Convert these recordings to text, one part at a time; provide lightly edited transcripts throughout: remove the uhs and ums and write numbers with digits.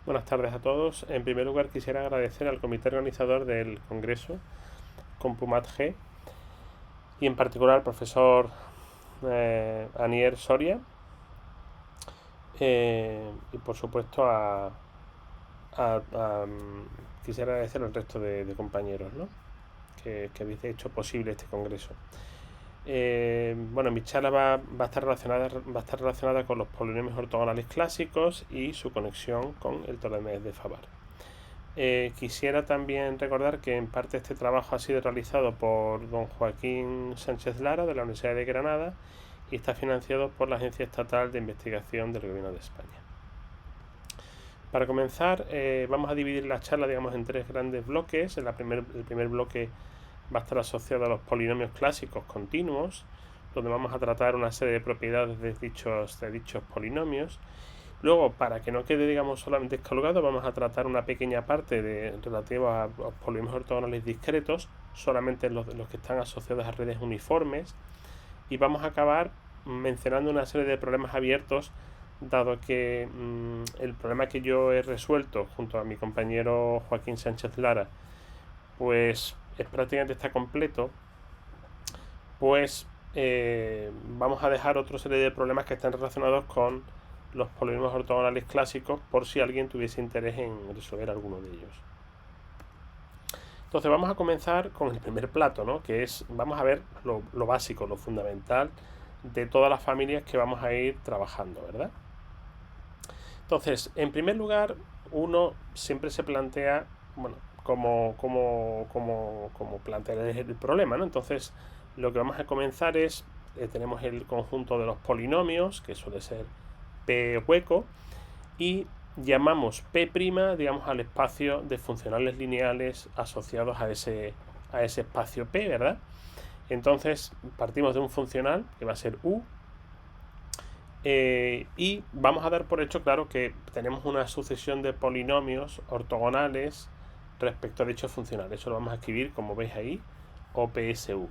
Buenas tardes a todos. En primer lugar quisiera agradecer al comité organizador del Congreso, CompuMatG, y en particular al profesor Anier Soria, y por supuesto quisiera agradecer al resto de compañeros, ¿no? que habéis hecho posible este congreso. Bueno, mi charla va a estar relacionada con los polinomios ortogonales clásicos y su conexión con el teorema de Favar. Quisiera también recordar que en parte este trabajo ha sido realizado por don Joaquín Sánchez Lara de la Universidad de Granada y está financiado por la Agencia Estatal de Investigación del Gobierno de España. Para comenzar, vamos a dividir la charla, digamos, en tres grandes bloques. El primer bloque va a estar asociado a los polinomios clásicos continuos, donde vamos a tratar una serie de propiedades de dichos polinomios. Luego, para que no quede, digamos, solamente descolgado, vamos a tratar una pequeña parte relativa a los polinomios ortogonales discretos, solamente los que están asociados a redes uniformes, y vamos a acabar mencionando una serie de problemas abiertos, dado que el problema que yo he resuelto junto a mi compañero Joaquín Sánchez Lara, pues prácticamente está completo, pues vamos a dejar otra serie de problemas que están relacionados con los polinomios ortogonales clásicos, por si alguien tuviese interés en resolver alguno de ellos. Entonces vamos a comenzar con el primer plato, ¿no? Que es, vamos a ver lo básico, lo fundamental de todas las familias que vamos a ir trabajando, ¿verdad? Entonces, en primer lugar, uno siempre se plantea, bueno, cómo plantear el problema, ¿no? Entonces, lo que vamos a comenzar es, tenemos el conjunto de los polinomios, que suele ser P hueco, y llamamos P', digamos, al espacio de funcionales lineales asociados a ese espacio P, ¿verdad? Entonces, partimos de un funcional que va a ser U, y vamos a dar por hecho, claro, que tenemos una sucesión de polinomios ortogonales respecto a dicho funcional. Eso lo vamos a escribir, como veis ahí, OPSU.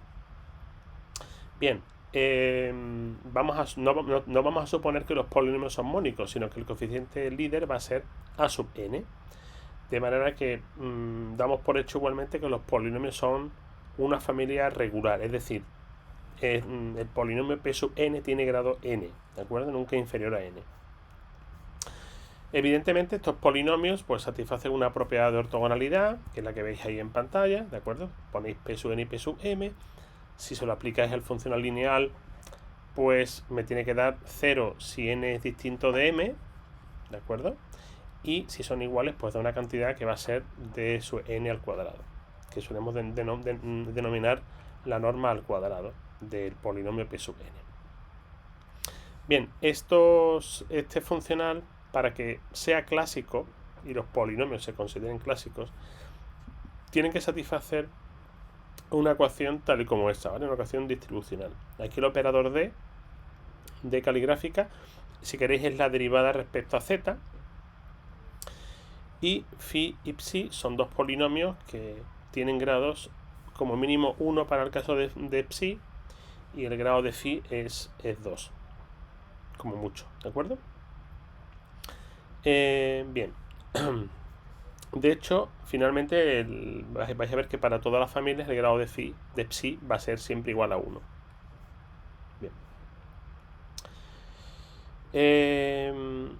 Bien, no vamos a suponer que los polinomios son mónicos, sino que el coeficiente líder va a ser A sub n. De manera que damos por hecho igualmente que los polinomios son una familia regular, es decir, el polinomio P sub n tiene grado n, ¿de acuerdo? Nunca inferior a n. Evidentemente estos polinomios pues satisfacen una propiedad de ortogonalidad, que es la que veis ahí en pantalla, ¿de acuerdo? Ponéis P sub n y P sub m. Si se lo aplicáis al funcional lineal, pues me tiene que dar 0 si n es distinto de m, ¿de acuerdo? Y si son iguales, pues da una cantidad que va a ser d sub n al cuadrado, que solemos denominar la norma al cuadrado del polinomio P sub n. Bien, este funcional, para que sea clásico y los polinomios se consideren clásicos, tienen que satisfacer una ecuación tal y como esta, ¿vale? Una ecuación distribucional. Aquí el operador de caligráfica, si queréis, es la derivada respecto a z, y phi y psi son dos polinomios que tienen grados como mínimo 1 para el caso de psi, y el grado de phi es 2, como mucho, ¿de acuerdo? Bien. De hecho, finalmente vais a ver que para todas las familias el grado de psi va a ser siempre igual a 1. Bien.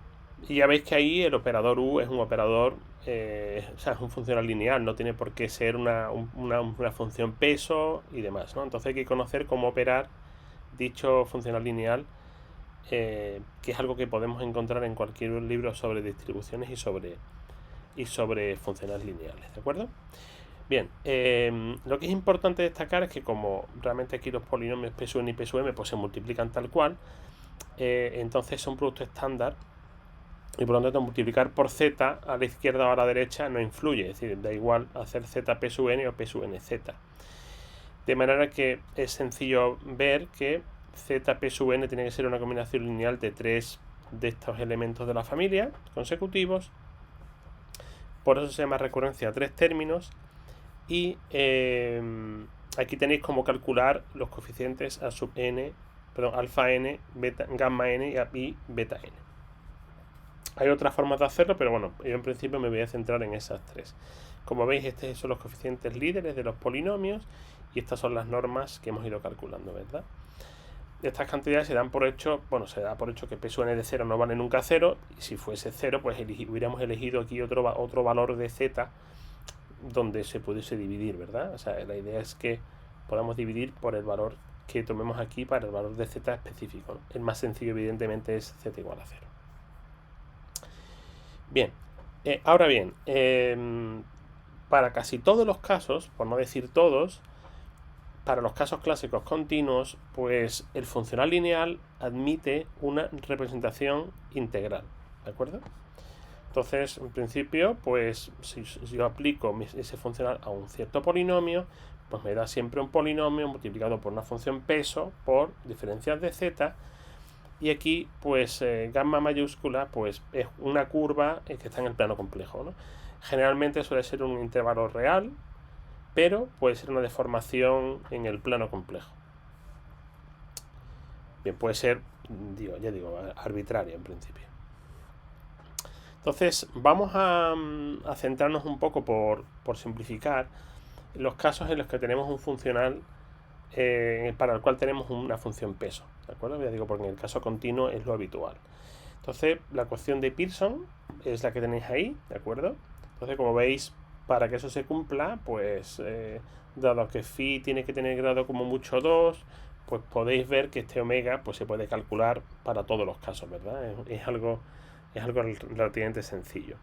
Y ya veis que ahí el operador U es un operador, o sea, es un funcional lineal, no tiene por qué ser una función peso y demás, ¿no? Entonces hay que conocer cómo operar dicho funcional lineal, que es algo que podemos encontrar en cualquier libro sobre distribuciones y sobre funcionales lineales, ¿de acuerdo? Bien, lo que es importante destacar es que como realmente aquí los polinomios P sub n y P sub m pues se multiplican tal cual, entonces es un producto estándar, y por lo tanto multiplicar por z a la izquierda o a la derecha no influye, es decir, da igual hacer z P sub n o P sub n z. De manera que es sencillo ver que z P sub n tiene que ser una combinación lineal de 3 de estos elementos de la familia consecutivos. Por eso se llama recurrencia a 3 términos. Y aquí tenéis cómo calcular los coeficientes a sub n, perdón, alfa n, beta, gamma n y beta n. Hay otras formas de hacerlo, pero bueno, yo en principio me voy a centrar en esas tres. Como veis, estos son los coeficientes líderes de los polinomios y estas son las normas que hemos ido calculando, ¿verdad? Estas cantidades se dan por hecho, bueno, se da por hecho que p sub n de 0 no vale nunca 0, y si fuese 0, pues hubiéramos elegido aquí otro valor de z donde se pudiese dividir, ¿verdad? O sea, la idea es que podamos dividir por el valor que tomemos aquí para el valor de z específico, ¿no? El más sencillo, evidentemente, es z igual a 0. Bien, ahora bien, para casi todos los casos, por no decir todos, para los casos clásicos continuos, pues el funcional lineal admite una representación integral, ¿de acuerdo? Entonces, en principio, pues si yo aplico ese funcional a un cierto polinomio, pues me da siempre un polinomio multiplicado por una función peso por diferencial de z. Y aquí, pues, gamma mayúscula, pues es una curva que está en el plano complejo, ¿no? Generalmente suele ser un intervalo real, pero puede ser una deformación en el plano complejo. Bien, puede ser, ya digo, arbitraria en principio. Entonces, vamos a centrarnos un poco, por simplificar, en los casos en los que tenemos un funcional para el cual tenemos una función peso, ¿de acuerdo? Ya digo, porque en el caso continuo es lo habitual. Entonces, la ecuación de Pearson es la que tenéis ahí, ¿de acuerdo? Entonces, como veis, para que eso se cumpla, pues, dado que phi tiene que tener grado como mucho 2, pues podéis ver que este omega pues se puede calcular para todos los casos, ¿verdad? Es algo relativamente sencillo.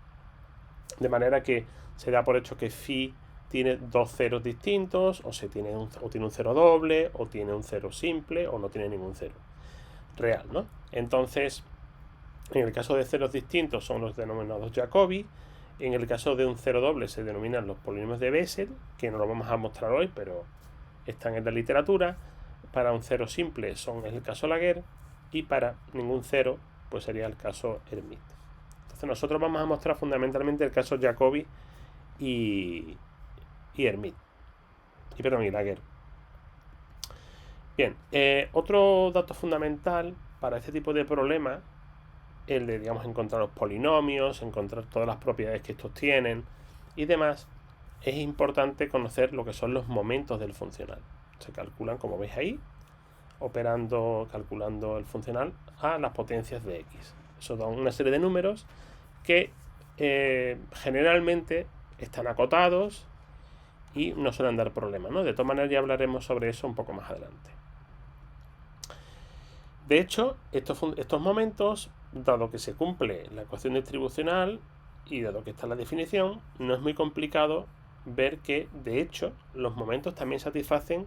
De manera que se da por hecho que phi tiene dos ceros distintos, o tiene un cero doble, o tiene un cero simple, o no tiene ningún cero real, ¿no? Entonces, en el caso de ceros distintos son los denominados Jacobi. En el caso de un cero doble se denominan los polinomios de Bessel, que no lo vamos a mostrar hoy, pero están en la literatura. Para un cero simple son el caso Laguerre, y para ningún cero pues sería el caso Hermite. Entonces nosotros vamos a mostrar fundamentalmente el caso Jacobi y Hermite. Y Laguerre. Bien, otro dato fundamental para este tipo de problemas, el de, digamos, encontrar los polinomios, encontrar todas las propiedades que estos tienen y demás, es importante conocer lo que son los momentos del funcional. Se calculan, como veis ahí, calculando el funcional a las potencias de x. Eso da una serie de números que generalmente están acotados y no suelen dar problemas, ¿no? De todas maneras, ya hablaremos sobre eso un poco más adelante. De hecho, estos momentos, dado que se cumple la ecuación distribucional y dado que está la definición, no es muy complicado ver que, de hecho, los momentos también satisfacen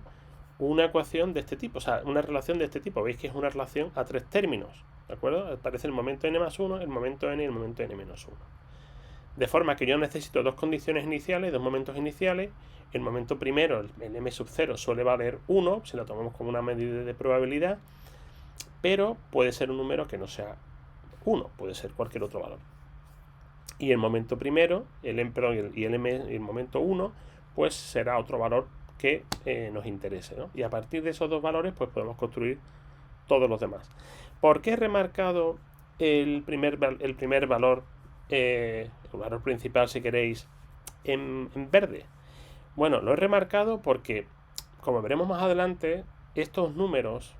una ecuación de este tipo, o sea, una relación de este tipo. Veis que es una relación a tres términos, ¿de acuerdo? Aparece el momento n más 1, el momento n y el momento n menos 1. De forma que yo necesito dos condiciones iniciales, dos momentos iniciales. El momento primero, el m sub 0, suele valer 1, si lo tomamos como una medida de probabilidad, pero puede ser un número que no sea 1, puede ser cualquier otro valor. Y el momento primero, el momento 1, pues será otro valor que nos interese, ¿no? Y a partir de esos dos valores, pues podemos construir todos los demás. ¿Por qué he remarcado el primer valor, el valor principal, si queréis, en verde? Bueno, lo he remarcado porque, como veremos más adelante, estos números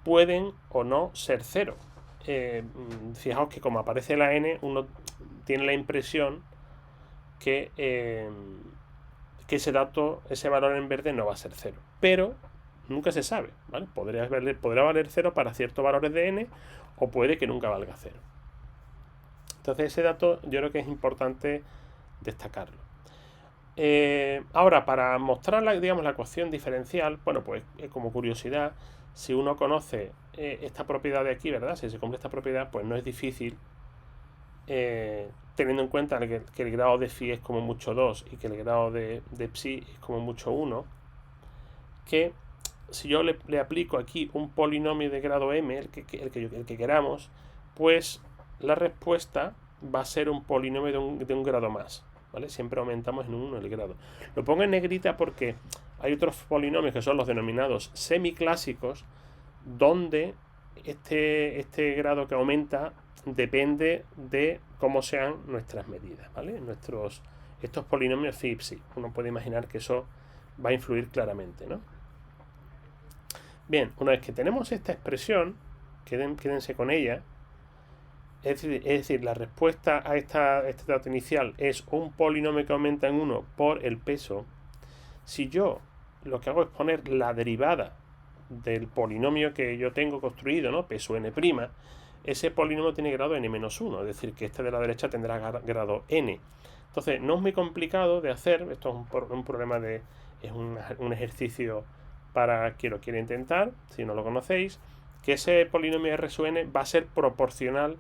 pueden o no ser 0. Fijaos que como aparece la n, uno tiene la impresión que ese valor en verde no va a ser 0. Pero nunca se sabe, ¿vale? Podrá valer 0 para ciertos valores de n, o puede que nunca valga 0. Entonces ese dato yo creo que es importante destacarlo. Ahora, para mostrar la ecuación diferencial, bueno, pues como curiosidad, si uno conoce esta propiedad de aquí, ¿verdad? Si se cumple esta propiedad, pues no es difícil, teniendo en cuenta que el grado de phi es como mucho 2 y que el grado de psi es como mucho 1, que si yo le aplico aquí un polinomio de grado m, el que queramos, pues la respuesta va a ser un polinomio de un grado más, ¿vale? Siempre aumentamos en 1 el grado. Lo pongo en negrita porque hay otros polinomios que son los denominados semiclásicos, donde este grado que aumenta depende de cómo sean nuestras medidas, ¿vale? Estos polinomios phi y psi. Uno puede imaginar que eso va a influir claramente, ¿no? Bien, una vez que tenemos esta expresión, quédense con ella. Es decir, la respuesta a este dato inicial es un polinomio que aumenta en 1 por el peso. Si yo lo que hago es poner la derivada del polinomio que yo tengo construido, ¿no? Peso n', ese polinomio tiene grado n-1, es decir, que este de la derecha tendrá grado n. Entonces, no es muy complicado de hacer, esto es un problema es un ejercicio para quien lo quiera intentar, si no lo conocéis, que ese polinomio r sub n va a ser proporcional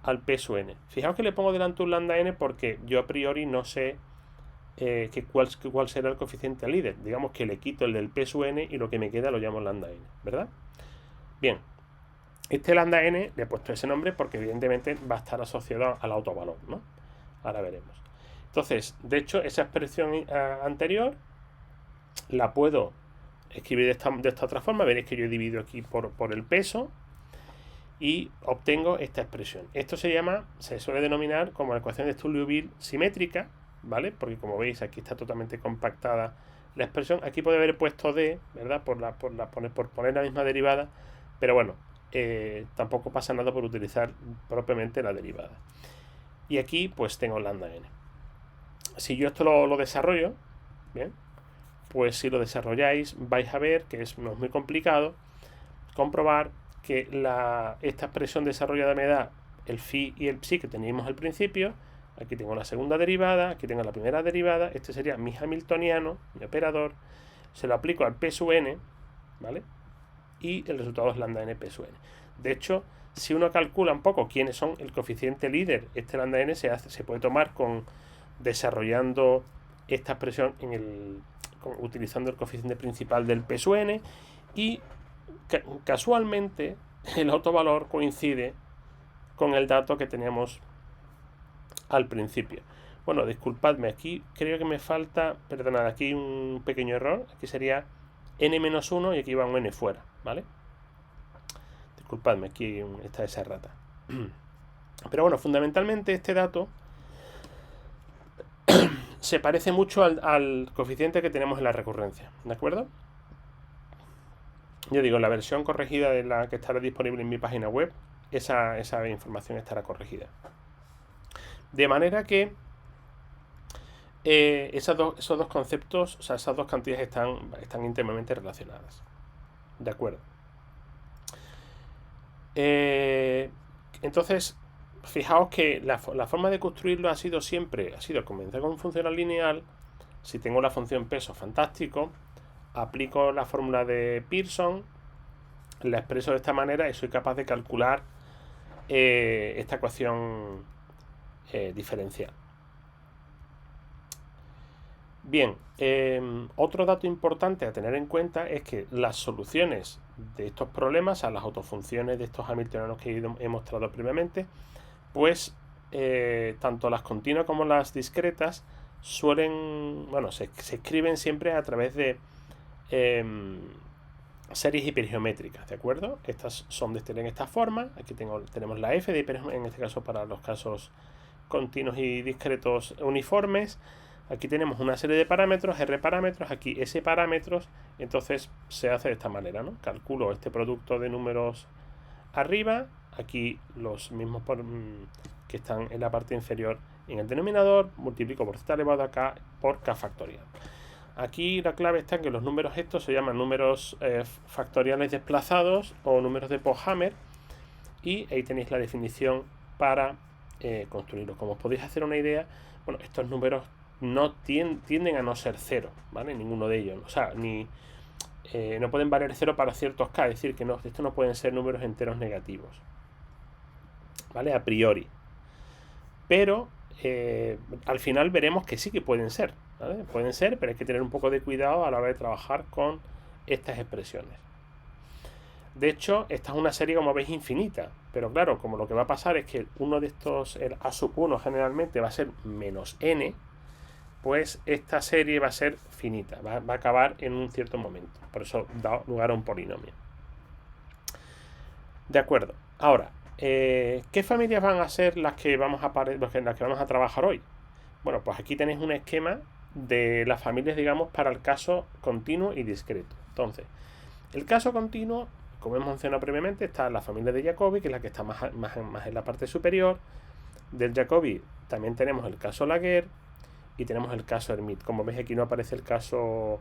al p sub n. Fijaos que le pongo delante un lambda n porque yo a priori no sé cuál será el coeficiente al líder. Digamos que le quito el del p sub n y lo que me queda lo llamo lambda n, ¿verdad? Bien, este lambda n le he puesto ese nombre porque evidentemente va a estar asociado al autovalor, ¿no? Ahora veremos. Entonces, de hecho, esa expresión anterior la puedo escribir de esta otra forma. Veréis que yo divido aquí por el peso y obtengo esta expresión. Esto se suele denominar como la ecuación de Stully-Liouville simétrica, ¿vale? Porque como veis aquí está totalmente compactada la expresión. Aquí puede haber puesto d, ¿verdad? Por poner la misma derivada, pero bueno, tampoco pasa nada por utilizar propiamente la derivada. Y aquí pues tengo lambda n. Si yo esto lo desarrollo, bien, pues si lo desarrolláis vais a ver que no es muy complicado comprobar que esta expresión desarrollada me da el phi y el psi que teníamos al principio. Aquí tengo la segunda derivada, aquí tengo la primera derivada, este sería mi hamiltoniano, mi operador, se lo aplico al p sub n, ¿vale? Y el resultado es lambda n p sub n. De hecho, si uno calcula un poco quiénes son el coeficiente líder, este lambda n se puede tomar desarrollando esta expresión utilizando el coeficiente principal del p sub n, y casualmente el autovalor coincide con el dato que teníamos al principio. Bueno, disculpadme, aquí creo que me falta, perdonad, aquí hay un pequeño error, aquí sería n-1 y aquí va un n fuera, ¿vale? Disculpadme, aquí está esa errata. Pero bueno, fundamentalmente este dato se parece mucho al coeficiente que tenemos en la recurrencia, ¿de acuerdo? Yo digo, la versión corregida de la que estará disponible en mi página web, esa información estará corregida. De manera que esos dos conceptos, o sea, esas dos cantidades están íntimamente relacionadas. ¿De acuerdo? Entonces, fijaos que la forma de construirlo ha sido comenzar con un funcional lineal. Si tengo la función peso, fantástico. Aplico la fórmula de Pearson, la expreso de esta manera y soy capaz de calcular esta ecuación diferencial. Bien, otro dato importante a tener en cuenta es que las soluciones de estos problemas a las autofunciones de estos hamiltonianos que he mostrado previamente, pues tanto las continuas como las discretas se escriben siempre a través de series hipergeométricas, ¿de acuerdo? Estas tienen esta forma. Aquí tenemos la f de hipergeometría, en este caso para los casos continuos y discretos uniformes. Aquí tenemos una serie de parámetros, r parámetros, aquí s parámetros. Entonces se hace de esta manera, ¿no? Calculo este producto de números arriba, aquí los mismos que están en la parte inferior en el denominador, multiplico por z elevado a k por k factorial. Aquí la clave está en que los números estos se llaman números factoriales desplazados o números de Pochhammer, y ahí tenéis la definición para construirlos. Como os podéis hacer una idea, bueno, estos números no tienden a no ser cero, ¿vale? Ninguno de ellos, o sea, no pueden valer cero para ciertos k, es decir, que estos no pueden ser números enteros negativos, ¿vale? A priori. Pero al final veremos que sí que pueden ser, ¿vale? Pueden ser, pero hay que tener un poco de cuidado a la hora de trabajar con estas expresiones. De hecho, esta es una serie, como veis, infinita, pero claro, como lo que va a pasar es que uno de estos, el A1 generalmente va a ser menos n, pues esta serie va a ser finita, va a acabar en un cierto momento, por eso da lugar a un polinomio. De acuerdo. Ahora, ¿Qué familias van a ser las que vamos a trabajar hoy? Bueno, pues aquí tenéis un esquema de las familias, digamos, para el caso continuo y discreto. Entonces, el caso continuo, como hemos mencionado previamente, está la familia de Jacobi, que es la que está más en la parte superior. Del Jacobi también tenemos el caso Laguerre y tenemos el caso Hermite. Como veis, aquí no aparece el caso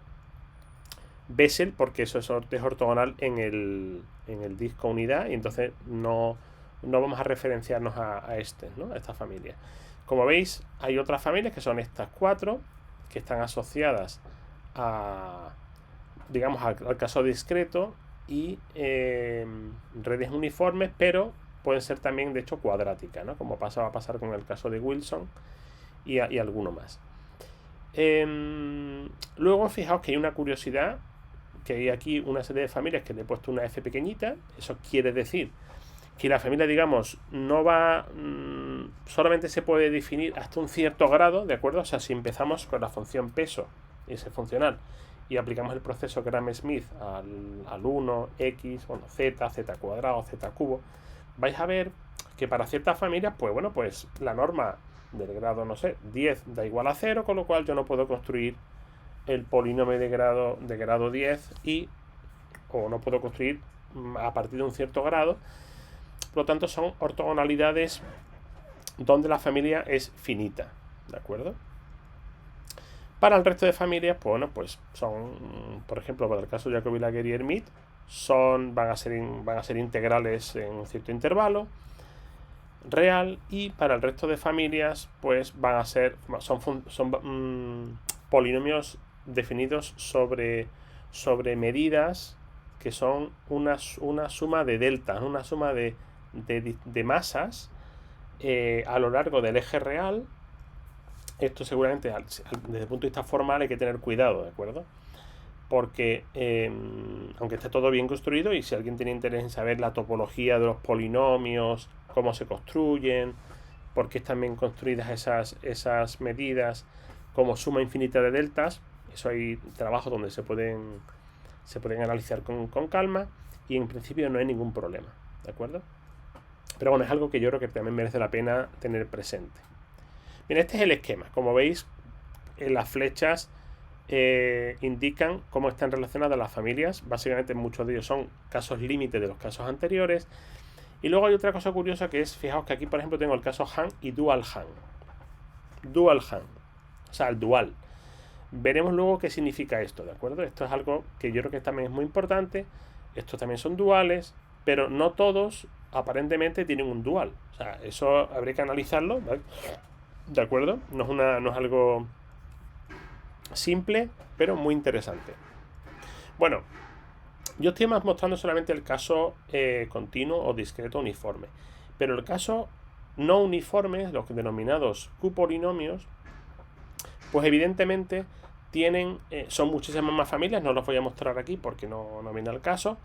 Bessel porque eso es ortogonal en el disco unidad, y entonces no vamos a referenciarnos a este, ¿no? A esta familia. Como veis, hay otras familias que son estas 4 que están asociadas a, digamos, al caso discreto y redes uniformes, pero pueden ser también de hecho cuadráticas, ¿no? Como va a pasar con el caso de Wilson y alguno más. Luego fijaos que hay una curiosidad, que hay aquí una serie de familias que le he puesto una F pequeñita. Eso quiere decir que la familia, digamos, no va, solamente se puede definir hasta un cierto grado, ¿de acuerdo? O sea, si empezamos con la función peso, ese funcional, y aplicamos el proceso Gram-Smith al 1, x, bueno, z, z cuadrado, z cubo, vais a ver que para ciertas familias, pues bueno, pues la norma del grado, no sé, 10 da igual a 0, con lo cual yo no puedo construir el polinomio de grado 10 o no puedo construir a partir de un cierto grado. Por lo tanto, son ortogonalidades donde la familia es finita, ¿de acuerdo? Para el resto de familias, pues bueno, pues son, por ejemplo, para el caso de Jacobi, Laguerre y Hermite, van a ser integrales en un cierto intervalo real, y para el resto de familias, pues son polinomios definidos sobre medidas que son una suma de deltas, una suma de masas a lo largo del eje real. Esto seguramente desde el punto de vista formal hay que tener cuidado, ¿de acuerdo? Porque aunque esté todo bien construido, y si alguien tiene interés en saber la topología de los polinomios, cómo se construyen, por qué están bien construidas esas medidas como suma infinita de deltas, eso hay trabajos donde se pueden analizar con calma, y en principio no hay ningún problema, ¿de acuerdo? Pero bueno, es algo que yo creo que también merece la pena tener presente. Bien, este es el esquema. Como veis, las flechas indican cómo están relacionadas las familias. Básicamente muchos de ellos son casos límite de los casos anteriores. Y luego hay otra cosa curiosa que es, fijaos que aquí por ejemplo tengo el caso Han y Dual Han. Dual Han, o sea, el dual. Veremos luego qué significa esto, ¿de acuerdo? Esto es algo que yo creo que también es muy importante. Estos también son duales, pero no todos aparentemente tienen un dual. O sea, eso habría que analizarlo, ¿vale? ¿De acuerdo? No es algo simple, pero muy interesante. Bueno, yo estoy más mostrando solamente el caso continuo o discreto uniforme, pero el caso no uniforme, los denominados Q-polinomios, pues evidentemente son muchísimas más familias. No los voy a mostrar aquí porque no viene al caso,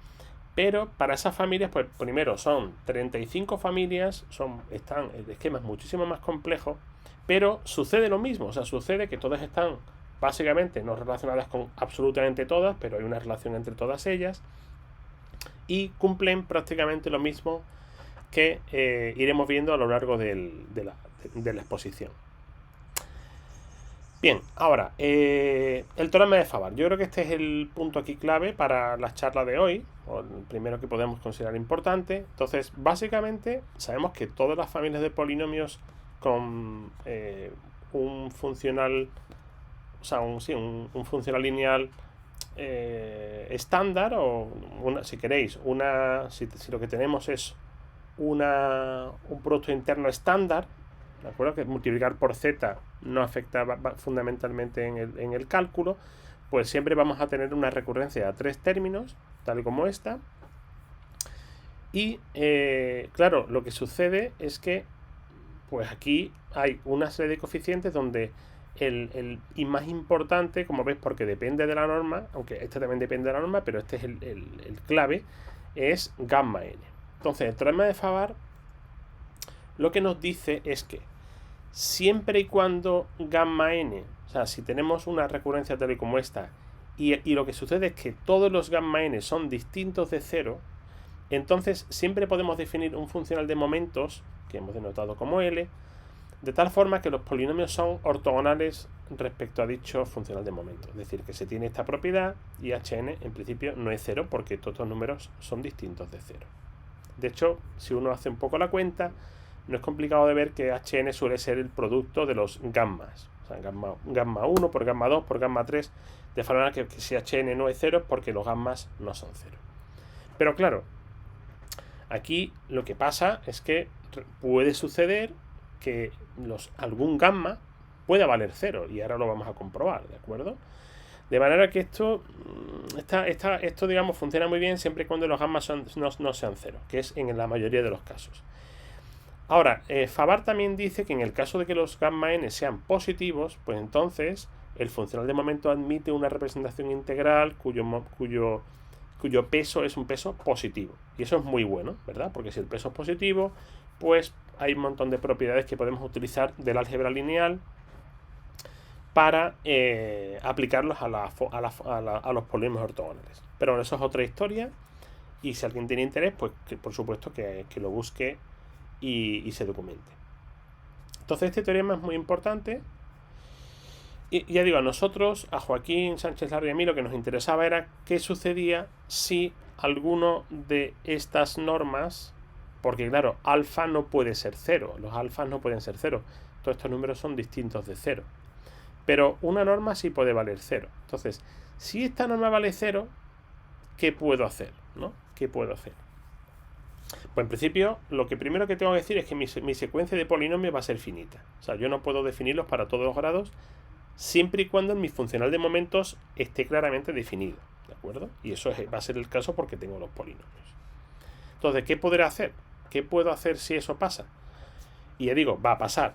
pero para esas familias, pues primero son 35 familias, el esquema es muchísimo más complejo, pero sucede lo mismo. O sea, sucede que todas están básicamente no relacionadas con absolutamente todas, pero hay una relación entre todas ellas, y cumplen prácticamente lo mismo que iremos viendo a lo largo de la exposición. Bien, ahora, el teorema de Favart. Yo creo que este es el punto aquí clave para la charla de hoy, o el primero que podemos considerar importante. Entonces, básicamente, sabemos que todas las familias de polinomios con un funcional, o sea, un funcional lineal estándar, o si queréis, si lo que tenemos es un producto interno estándar, ¿de acuerdo? Que multiplicar por z no afecta fundamentalmente en el cálculo, pues siempre vamos a tener una recurrencia a 3 términos, tal como esta. Y claro, lo que sucede es que pues aquí hay una serie de coeficientes donde el más importante, como veis, porque depende de la norma, aunque este también depende de la norma, pero este es el clave, es gamma n. Entonces, el teorema de Favart lo que nos dice es que siempre y cuando gamma n, o sea, si tenemos una recurrencia tal y como esta, y lo que sucede es que todos los gamma n son distintos de 0, Entonces siempre podemos definir un funcional de momentos, que hemos denotado como L, de tal forma que los polinomios son ortogonales respecto a dicho funcional de momentos. Es decir, que se tiene esta propiedad y Hn en principio no es 0 porque todos los números son distintos de 0. De hecho, si uno hace un poco la cuenta, no es complicado de ver que Hn suele ser el producto de los gammas. O sea, gamma 1 por gamma 2 por gamma 3, de forma que si Hn no es 0 es porque los gammas no son 0. Pero claro, aquí lo que pasa es que puede suceder que algún gamma pueda valer 0, y ahora lo vamos a comprobar, ¿de acuerdo? De manera que esto digamos, funciona muy bien siempre y cuando los gammas no sean 0, que es en la mayoría de los casos. Ahora, Favart también dice que en el caso de que los gamma n sean positivos, pues entonces el funcional de momento admite una representación integral cuyo peso es un peso positivo. Y eso es muy bueno, ¿verdad? Porque si el peso es positivo, pues hay un montón de propiedades que podemos utilizar del álgebra lineal para aplicarlos a los polinomios ortogonales. Pero bueno, eso es otra historia, y si alguien tiene interés, pues por supuesto que lo busque y se documente. Entonces este teorema es muy importante. Y ya digo, a nosotros, a Joaquín Sánchez Larra y a mí, lo que nos interesaba era qué sucedía si alguno de estas normas, porque claro, alfa no puede ser 0, los alfas no pueden ser 0, todos estos números son distintos de 0, pero una norma sí puede valer 0. Entonces, si esta norma vale 0, ¿qué puedo hacer? ¿No? ¿Qué puedo hacer? Pues en principio, lo que primero que tengo que decir es que mi secuencia de polinomios va a ser finita. O sea, yo no puedo definirlos para todos los grados, siempre y cuando mi funcional de momentos esté claramente definido, ¿de acuerdo? Y eso va a ser el caso porque tengo los polinomios. Entonces, ¿qué podré hacer? ¿Qué puedo hacer si eso pasa? Y ya digo, va a pasar.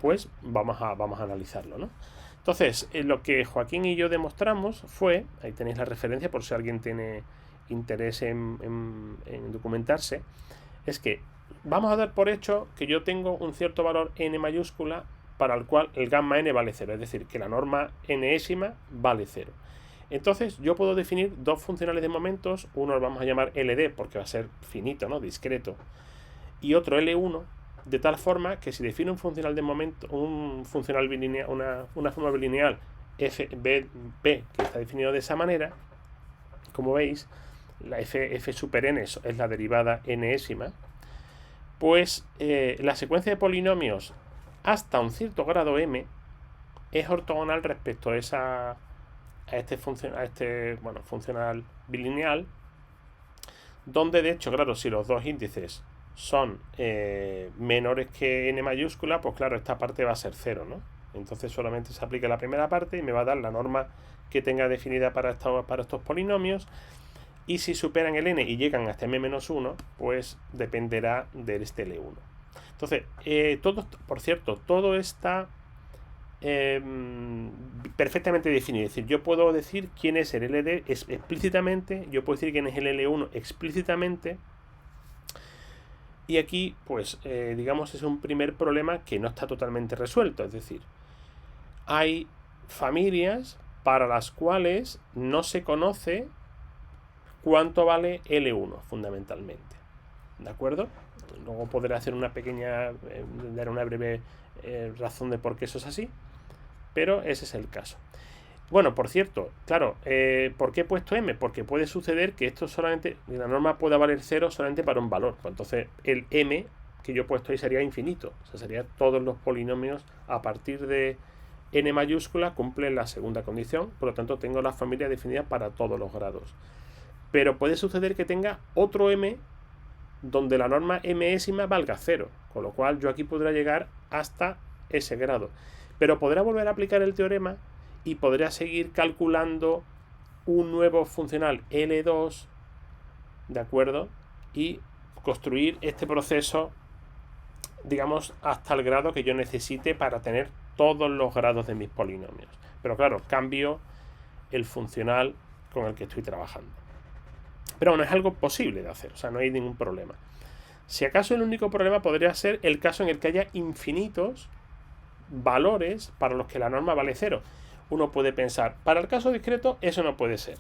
Pues vamos a analizarlo, ¿no? Entonces, lo que Joaquín y yo demostramos fue, ahí tenéis la referencia por si alguien tiene interés en documentarse, es que vamos a dar por hecho que yo tengo un cierto valor n mayúscula para el cual el gamma n vale 0, es decir, que la norma nésima vale 0. Entonces yo puedo definir dos funcionales de momentos, uno lo vamos a llamar LD porque va a ser finito, ¿no? Discreto, y otro L1, de tal forma que si defino un funcional de momento, un funcional bilineal, una forma bilineal FB, que está definido de esa manera, como veis, la f super n es la derivada nésima, pues la secuencia de polinomios hasta un cierto grado m es ortogonal respecto a este funcional bilineal, donde de hecho, claro, si los dos índices son menores que n mayúscula, pues claro, esta parte va a ser 0, ¿no? Entonces solamente se aplica la primera parte y me va a dar la norma que tenga definida para estos polinomios, y si superan el n y llegan hasta m-1, pues dependerá de este L1. Entonces, por cierto, todo está perfectamente definido. Es decir, yo puedo decir quién es el LD explícitamente, yo puedo decir quién es el L1 explícitamente, y aquí, pues, digamos, es un primer problema que no está totalmente resuelto. Es decir, hay familias para las cuales no se conoce cuánto vale L1, fundamentalmente. ¿De acuerdo? Luego podré hacer una pequeña, dar una breve razón de por qué eso es así, pero ese es el caso. Bueno, por cierto, claro, ¿por qué he puesto m? Porque puede suceder que esto solamente, la norma pueda valer 0 solamente para un valor. Pues entonces el m que yo he puesto ahí sería infinito. O sea, serían todos los polinomios a partir de n mayúscula cumplen la segunda condición. Por lo tanto, tengo la familia definida para todos los grados. Pero puede suceder que tenga otro m donde la norma mésima valga 0. Con lo cual yo aquí podré llegar hasta ese grado. Pero podrá volver a aplicar el teorema y podrá seguir calculando un nuevo funcional L2, ¿de acuerdo? Y construir este proceso, digamos, hasta el grado que yo necesite para tener todos los grados de mis polinomios. Pero claro, cambio el funcional con el que estoy trabajando. Pero bueno, es algo posible de hacer, o sea, no hay ningún problema. Si acaso el único problema podría ser el caso en el que haya infinitos valores para los que la norma vale 0. Uno puede pensar, para el caso discreto eso no puede ser.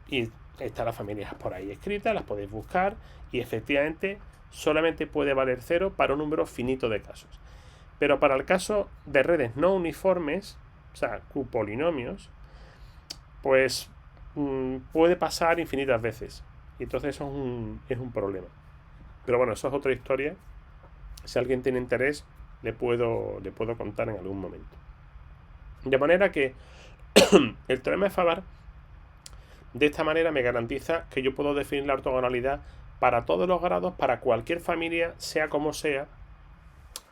Y Están las familias por ahí escritas, las podéis buscar y efectivamente solamente puede valer 0 para un número finito de casos. Pero para el caso de redes no uniformes, o sea, cupolinomios, pues puede pasar infinitas veces. Y entonces eso es un problema. Pero bueno, eso es otra historia. Si alguien tiene interés, le puedo contar en algún momento. De manera que el teorema de Favar de esta manera me garantiza que yo puedo definir la ortogonalidad para todos los grados, para cualquier familia, sea como sea,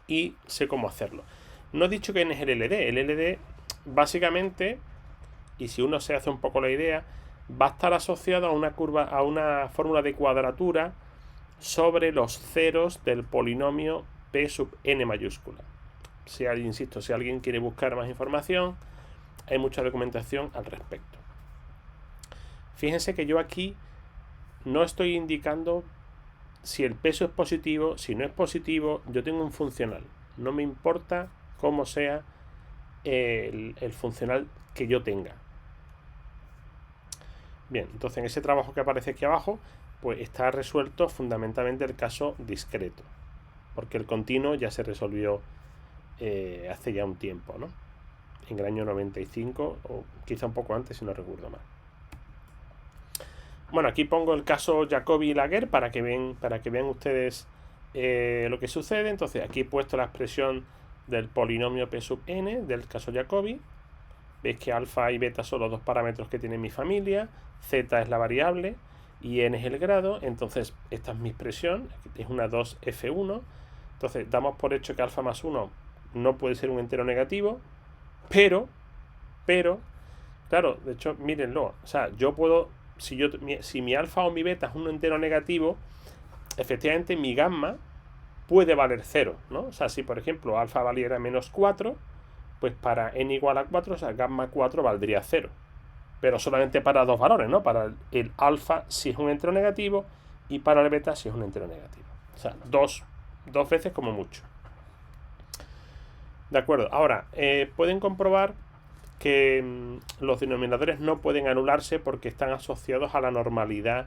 y sé cómo hacerlo. No he dicho quién es el LD. El LD, básicamente, y si uno se hace un poco la idea, va a estar asociado a una curva, a una fórmula de cuadratura sobre los ceros del polinomio P sub n mayúscula. Insisto, si alguien quiere buscar más información, hay mucha documentación al respecto. Fíjense que yo aquí no estoy indicando si el peso es positivo, si no es positivo, yo tengo un funcional. No me importa cómo sea el funcional que yo tenga. Bien, entonces en ese trabajo que aparece aquí abajo, pues está resuelto fundamentalmente el caso discreto, porque el continuo ya se resolvió hace ya un tiempo, ¿no? En el año 95 o quizá un poco antes, si no recuerdo mal. Bueno, aquí pongo el caso Jacobi y Laguerre para que vean ustedes lo que sucede. Entonces aquí he puesto la expresión del polinomio P sub n del caso Jacobi. Veis que alfa y beta son los dos parámetros que tiene mi familia, z es la variable y n es el grado. Entonces esta es mi expresión, es una 2f1. Entonces damos por hecho que alfa más 1 no puede ser un entero negativo, pero, claro, de hecho, mírenlo, o sea, yo puedo, si mi alfa o mi beta es un entero negativo, efectivamente mi gamma puede valer 0, ¿no? O sea, si por ejemplo alfa valiera menos 4, pues para n igual a 4, o sea, gamma 4 valdría 0. Pero solamente para dos valores, ¿no? Para el alfa si es un entero negativo y para el beta si es un entero negativo. O sea, dos veces como mucho. De acuerdo. Ahora, pueden comprobar que los denominadores no pueden anularse porque están asociados a la normalidad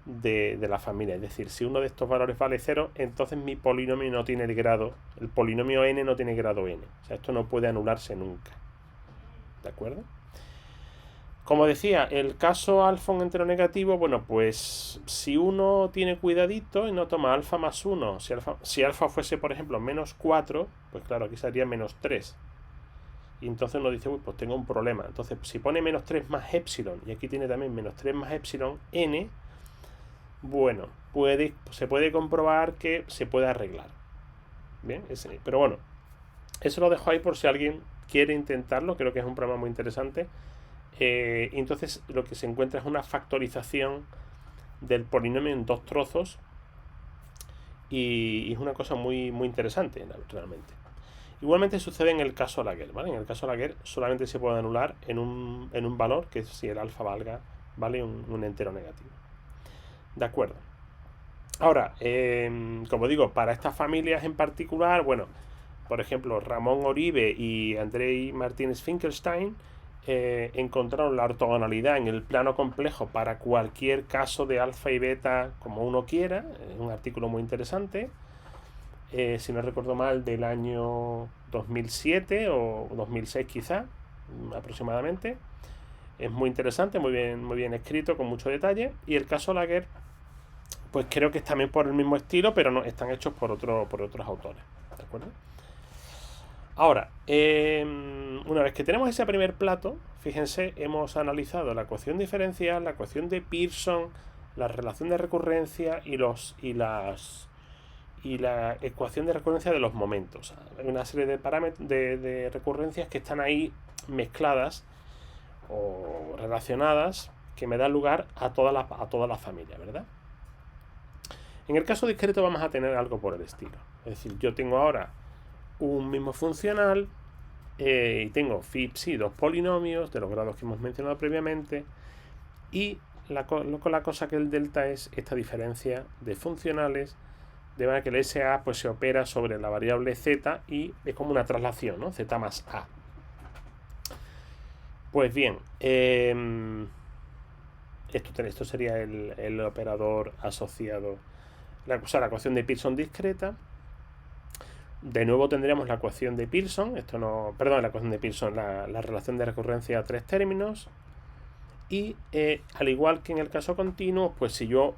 de la familia. Es decir, si uno de estos valores vale 0, entonces mi polinomio no tiene el grado, el polinomio n no tiene grado n. O sea, esto no puede anularse nunca. ¿De acuerdo? Como decía, el caso alfa un entero negativo, bueno, pues si uno tiene cuidadito y no toma alfa más 1, si alfa fuese, por ejemplo, menos 4, pues claro, aquí sería menos 3. Y entonces uno dice, uy, pues tengo un problema. Entonces, si pone menos 3 más epsilon, y aquí tiene también menos 3 más epsilon, n, bueno, se puede comprobar que se puede arreglar. Bien, pero bueno, eso lo dejo ahí por si alguien quiere intentarlo. Creo que es un programa muy interesante. Entonces lo que se encuentra es una factorización del polinomio en dos trozos y es una cosa muy, muy interesante realmente. Igualmente sucede en el caso Laguerre, ¿vale? En el caso Laguerre solamente se puede anular en un valor, que es si el alfa vale un entero negativo. De acuerdo. Ahora, como digo, para estas familias en particular, bueno, por ejemplo, Ramón Oribe y Andrei Martínez Finkelstein encontraron la ortogonalidad en el plano complejo para cualquier caso de alfa y beta como uno quiera. Es un artículo muy interesante. Si no recuerdo mal, del año 2007 o 2006 quizá, aproximadamente. Es muy interesante, muy bien escrito, con mucho detalle. Y el caso Laguerre, pues creo que es también por el mismo estilo, pero no están hechos por otros autores. ¿De acuerdo? Ahora, una vez que tenemos ese primer plato, fíjense, hemos analizado la ecuación diferencial, la ecuación de Pearson, la relación de recurrencia y la ecuación de recurrencia de los momentos. Hay una serie de parámetros de recurrencias que están ahí mezcladas o relacionadas que me dan lugar a toda la familia, ¿verdad? En el caso discreto vamos a tener algo por el estilo. Es decir, yo tengo ahora un mismo funcional y tengo phi psi, dos polinomios de los grados que hemos mencionado previamente, y la cosa que el delta es esta diferencia de funcionales, de manera que el SA pues se opera sobre la variable z y es como una traslación, ¿no? Z más a. Pues bien, Esto sería el operador asociado. La ecuación de Pearson discreta. De nuevo tendríamos la ecuación de Pearson. La ecuación de Pearson, la relación de recurrencia a tres términos. Y al igual que en el caso continuo, pues si yo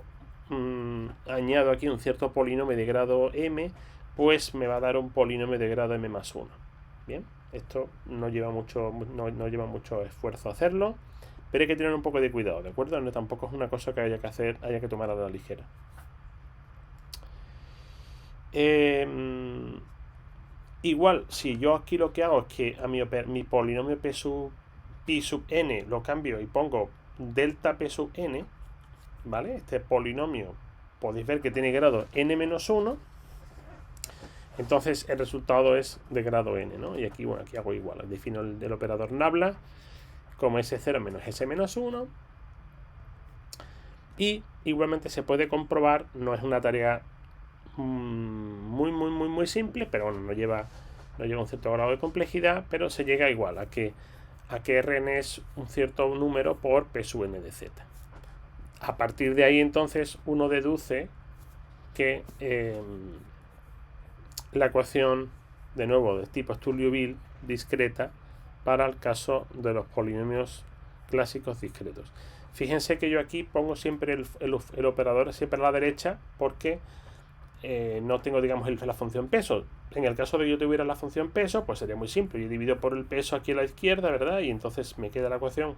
añado aquí un cierto polinomio de grado m, pues me va a dar un polinomio de grado m más 1. Bien, esto no lleva mucho esfuerzo hacerlo, pero hay que tener un poco de cuidado, ¿de acuerdo? No, tampoco es una cosa que haya que tomar a la ligera. Igual, si yo aquí lo que hago es que a mi polinomio p sub n lo cambio y pongo delta p sub n, ¿vale? Este polinomio podéis ver que tiene grado n-1, entonces el resultado es de grado n, ¿no? Y aquí, bueno, aquí hago igual, defino el operador nabla como s0 menos s-1, y igualmente se puede comprobar, no es una tarea muy simple, pero bueno, no lleva un cierto grado de complejidad, pero se llega igual a que Rn es un cierto número por p sub n de z. A partir de ahí, entonces, uno deduce que la ecuación, de nuevo, de tipo Liouville discreta para el caso de los polinomios clásicos discretos. Fíjense que yo aquí pongo siempre el operador siempre a la derecha porque no tengo, digamos, la función peso. En el caso de que yo tuviera la función peso, pues sería muy simple. Yo divido por el peso aquí a la izquierda, ¿verdad? Y entonces me queda la ecuación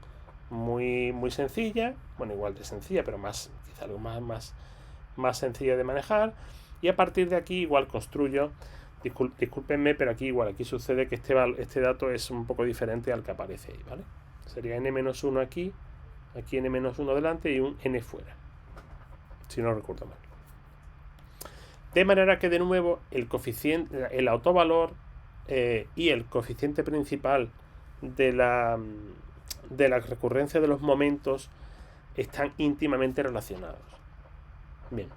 muy sencilla. Bueno, igual de sencilla, pero quizá algo más sencilla de manejar. Y a partir de aquí igual construyo. Discúlpenme, pero aquí sucede que este dato es un poco diferente al que aparece ahí, ¿vale? Sería n-1 aquí n-1 delante y un n fuera, si no recuerdo mal. De manera que, de nuevo, el coeficiente, el autovalor y el coeficiente principal de la recurrencia de los momentos están íntimamente relacionados. Bien.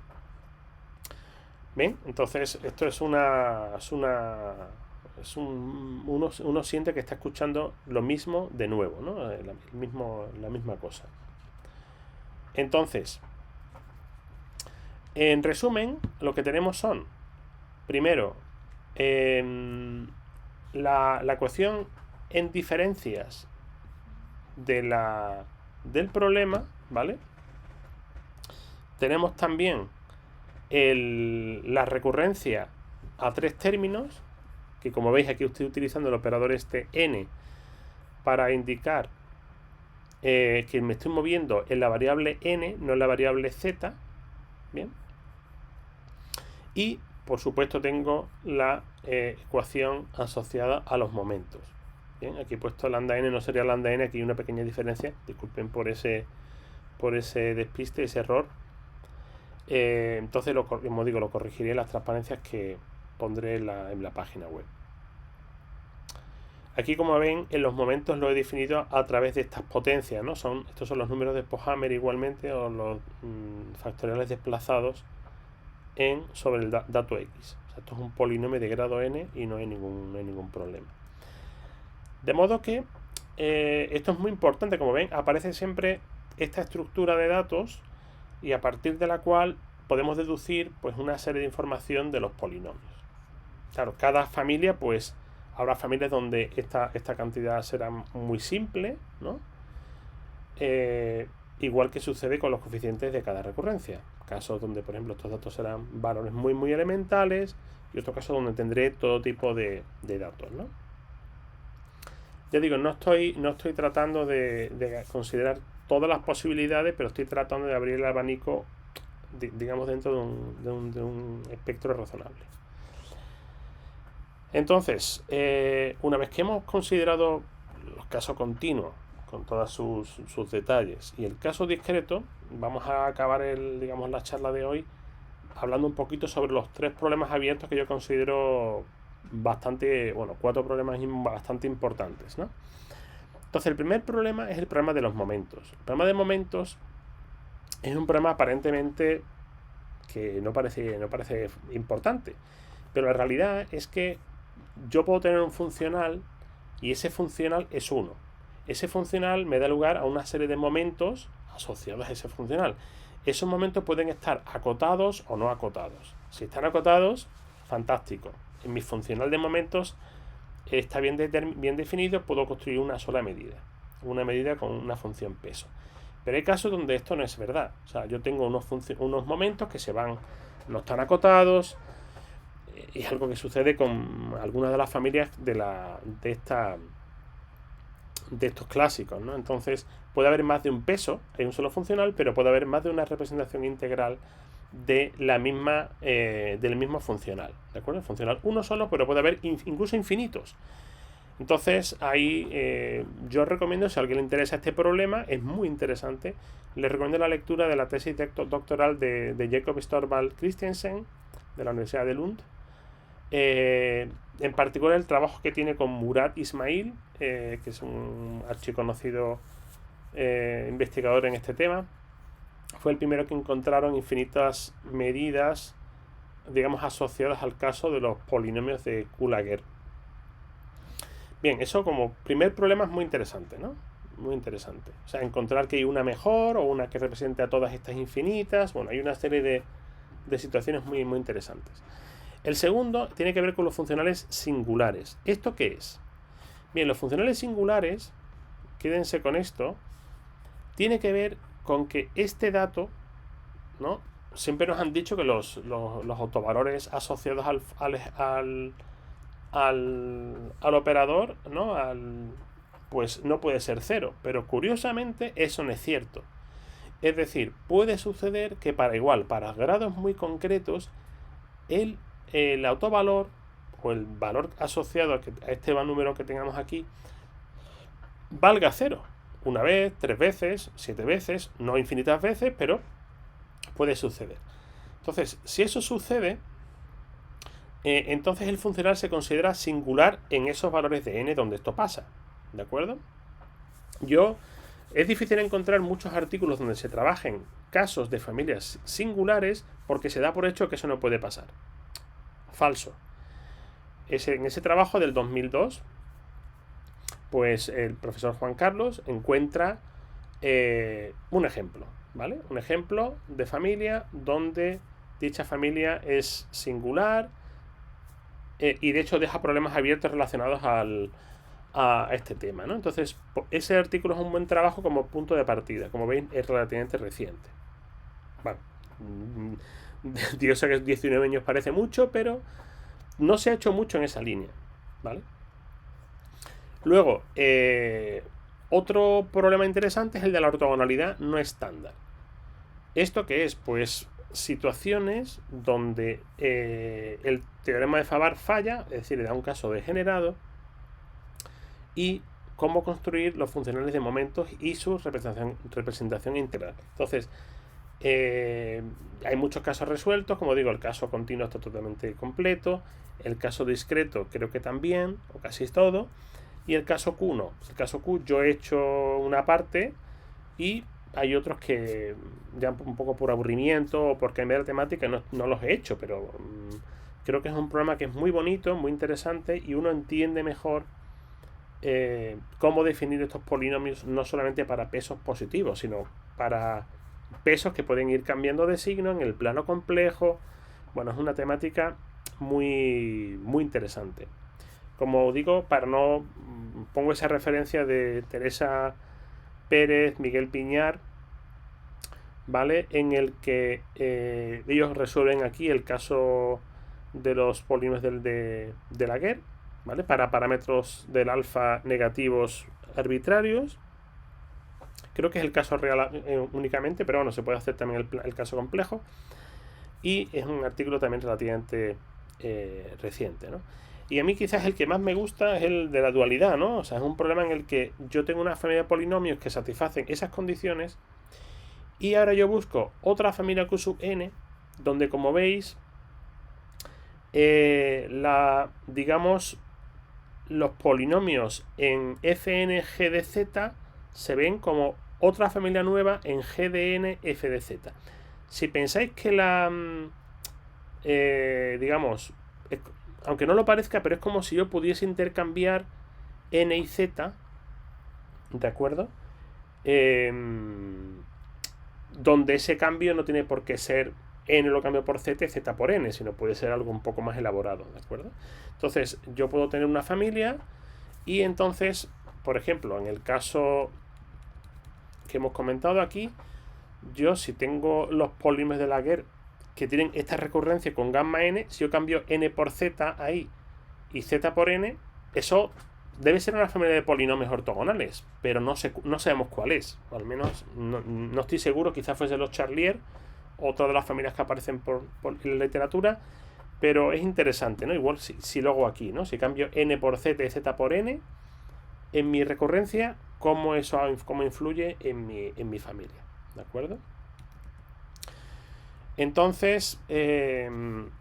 Entonces esto uno siente que está escuchando lo mismo de nuevo, ¿no? La misma cosa. Entonces, en resumen, lo que tenemos son, primero, la ecuación en diferencias del problema, ¿vale? Tenemos también la recurrencia a tres términos, que como veis aquí estoy utilizando el operador n para indicar que me estoy moviendo en la variable n, no en la variable z. Bien. Y por supuesto tengo la ecuación asociada a los momentos. Bien, aquí he puesto lambda n, no sería lambda n, aquí hay una pequeña diferencia, disculpen por ese despiste, ese error. Entonces, como digo, lo corregiré en las transparencias que pondré en la página web. Aquí, como ven, en los momentos lo he definido a través de estas potencias, ¿no? Estos son los números de Pohammer igualmente, o los factoriales desplazados sobre el dato x. O sea, esto es un polinomio de grado n y no hay ningún problema. De modo que esto es muy importante. Como ven, aparece siempre esta estructura de datos y a partir de la cual podemos deducir, pues, una serie de información de los polinomios. Claro, cada familia, pues habrá familias donde esta cantidad será muy simple, ¿no? Igual que sucede con los coeficientes de cada recurrencia. Casos donde, por ejemplo, estos datos serán valores muy elementales, y otros casos donde tendré todo tipo de datos, ¿no? Ya digo, no estoy tratando de considerar todas las posibilidades, pero estoy tratando de abrir el abanico, digamos, dentro de un espectro razonable. Entonces, una vez que hemos considerado los casos continuos con todos sus detalles y el caso discreto, vamos a acabar la charla de hoy hablando un poquito sobre los tres problemas abiertos que yo considero cuatro problemas bastante importantes, ¿no? Entonces, el primer problema es el problema de los momentos. El problema de momentos es un problema aparentemente que no parece importante, pero la realidad es que yo puedo tener un funcional y ese funcional es 1. Ese funcional me da lugar a una serie de momentos asociados a ese funcional. Esos momentos pueden estar acotados o no acotados. Si están acotados, fantástico. En mi funcional de momentos está bien definido, puedo construir una sola medida. Una medida con una función peso. Pero hay casos donde esto no es verdad. O sea, yo tengo unos momentos que no están acotados. Es algo que sucede con algunas de las familias de estos clásicos, ¿no? Entonces, puede haber más de un peso, hay un solo funcional, pero puede haber más de una representación integral del mismo funcional, ¿de acuerdo? Funcional uno solo, pero puede haber incluso infinitos. Entonces, ahí yo recomiendo, si a alguien le interesa este problema, es muy interesante, le recomiendo la lectura de la tesis doctoral de Jacob Storvald Christensen, de la Universidad de Lund. En particular el trabajo que tiene con Murad Ismail, que es un archiconocido investigador en este tema. Fue el primero que encontraron infinitas medidas, digamos, asociadas al caso de los polinomios de Kullager. Bien, eso como primer problema es muy interesante, ¿no? Muy interesante. O sea, encontrar que hay una mejor o una que represente a todas estas infinitas. Bueno, hay una serie de situaciones muy, muy interesantes. El segundo tiene que ver con los funcionales singulares. ¿Esto qué es? Bien, los funcionales singulares, quédense con esto, tiene que ver con que este dato, ¿no? Siempre nos han dicho que los autovalores asociados al operador, ¿no? Pues no puede ser cero. Pero curiosamente eso no es cierto. Es decir, puede suceder que para grados muy concretos, el autovalor o el valor asociado a este número que tengamos aquí valga cero. Una vez, 3 veces, 7 veces, no infinitas veces, pero puede suceder. Entonces, si eso sucede, entonces el funcional se considera singular en esos valores de n donde esto pasa. ¿De acuerdo? Es difícil encontrar muchos artículos donde se trabajen casos de familias singulares porque se da por hecho que eso no puede pasar. Falso. En ese trabajo del 2002, pues el profesor Juan Carlos encuentra un ejemplo, ¿vale? Un ejemplo de familia donde dicha familia es singular y de hecho deja problemas abiertos relacionados a este tema, ¿no? Entonces, ese artículo es un buen trabajo como punto de partida. Como veis, es relativamente reciente. Bueno, yo sé que 19 años parece mucho, pero no se ha hecho mucho en esa línea, ¿vale? Luego, otro problema interesante es el de la ortogonalidad no estándar. ¿Esto qué es? Pues situaciones donde el teorema de Favart falla, es decir, le da un caso degenerado, y cómo construir los funcionales de momentos y su representación integral. Entonces, hay muchos casos resueltos, como digo, el caso continuo está totalmente completo, el caso discreto creo que también, o casi es todo, y el caso Q no. El caso Q yo he hecho una parte y hay otros que ya un poco por aburrimiento o por cambiar la temática no los he hecho, pero creo que es un programa que es muy bonito, muy interesante y uno entiende mejor cómo definir estos polinomios no solamente para pesos positivos, sino para pesos que pueden ir cambiando de signo en el plano complejo. Bueno, es una temática muy, muy interesante. Como digo, pongo esa referencia de Teresa Pérez, Miguel Piñar, ¿vale? En el que ellos resuelven aquí el caso de los polinomios de Laguerre, ¿vale? Para parámetros del alfa negativos arbitrarios. Creo que es el caso real únicamente, pero bueno, se puede hacer también el caso complejo. Y es un artículo también relativamente reciente, ¿no? Y a mí quizás el que más me gusta es el de la dualidad, ¿no? O sea, es un problema en el que yo tengo una familia de polinomios que satisfacen esas condiciones y ahora yo busco otra familia Q sub n donde, como veis, digamos, los polinomios en Fn g de z se ven como otra familia nueva en g de n f de z. Si pensáis que digamos, aunque no lo parezca, pero es como si yo pudiese intercambiar n y z, ¿de acuerdo? donde ese cambio no tiene por qué ser n lo cambio por z, z por n, sino puede ser algo un poco más elaborado, ¿de acuerdo? Entonces, yo puedo tener una familia y entonces, por ejemplo, en el caso que hemos comentado aquí, yo si tengo los polinomios de Laguerre que tienen esta recurrencia con gamma n, si yo cambio n por z ahí y z por n, eso debe ser una familia de polinomios ortogonales, pero no sabemos cuál es, o al menos no estoy seguro, quizás fuese los Charlier, otra de las familias que aparecen en la literatura, pero es interesante, ¿no? Igual si lo hago aquí, ¿no? Si cambio n por z y z por n, en mi recurrencia, cómo influye en mi familia, ¿de acuerdo? Entonces,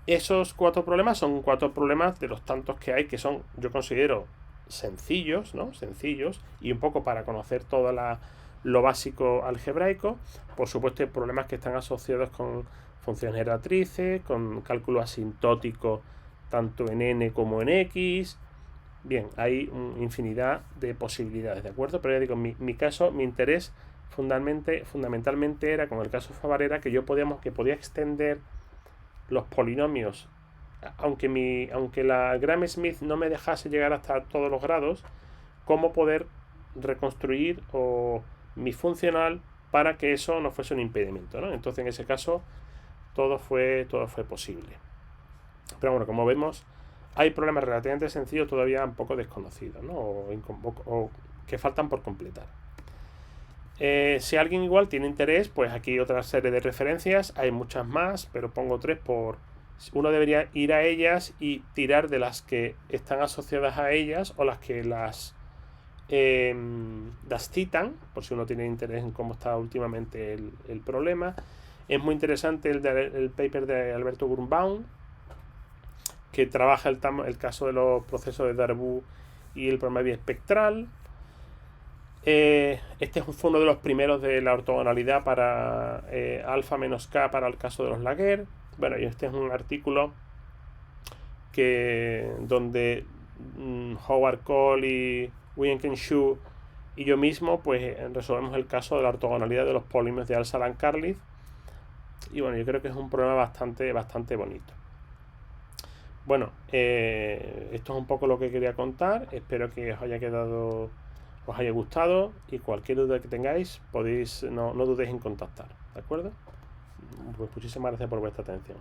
esos 4 problemas son 4 problemas de los tantos que hay que son, yo considero, sencillos, ¿no? Sencillos, y un poco para conocer todo lo básico algebraico. Por supuesto, hay problemas que están asociados con funciones generatrices, con cálculo asintótico tanto en n como en x. Bien, hay infinidad de posibilidades, ¿de acuerdo? Pero ya digo, mi caso, mi interés fundamentalmente era con el caso Favarera que yo podía extender los polinomios, aunque la Gram-Schmidt no me dejase llegar hasta todos los grados, cómo poder reconstruir mi funcional para que eso no fuese un impedimento, ¿no? Entonces en ese caso todo fue posible. Pero bueno, como vemos, hay problemas relativamente sencillos todavía un poco desconocidos, ¿no? O que faltan por completar. Si alguien igual tiene interés, pues aquí otra serie de referencias, hay muchas más, pero pongo 3 uno debería ir a ellas y tirar de las que están asociadas a ellas o las que las citan, por si uno tiene interés en cómo está últimamente el problema. Es muy interesante el paper de Alberto Grunbaum, que trabaja el caso de los procesos de Darboux y el problema biespectral. Este fue uno de los primeros de la ortogonalidad para alfa menos k para el caso de los Laguerre. Bueno, y este es un artículo donde Howard Cole y William Shu y yo mismo pues resolvemos el caso de la ortogonalidad de los polinomios de Al-Salan-Carlitz. Y bueno, yo creo que es un problema bastante bonito. Bueno, esto es un poco lo que quería contar. Espero que os haya gustado, y cualquier duda que tengáis podéis no dudéis en contactar, ¿de acuerdo? Pues muchísimas gracias por vuestra atención.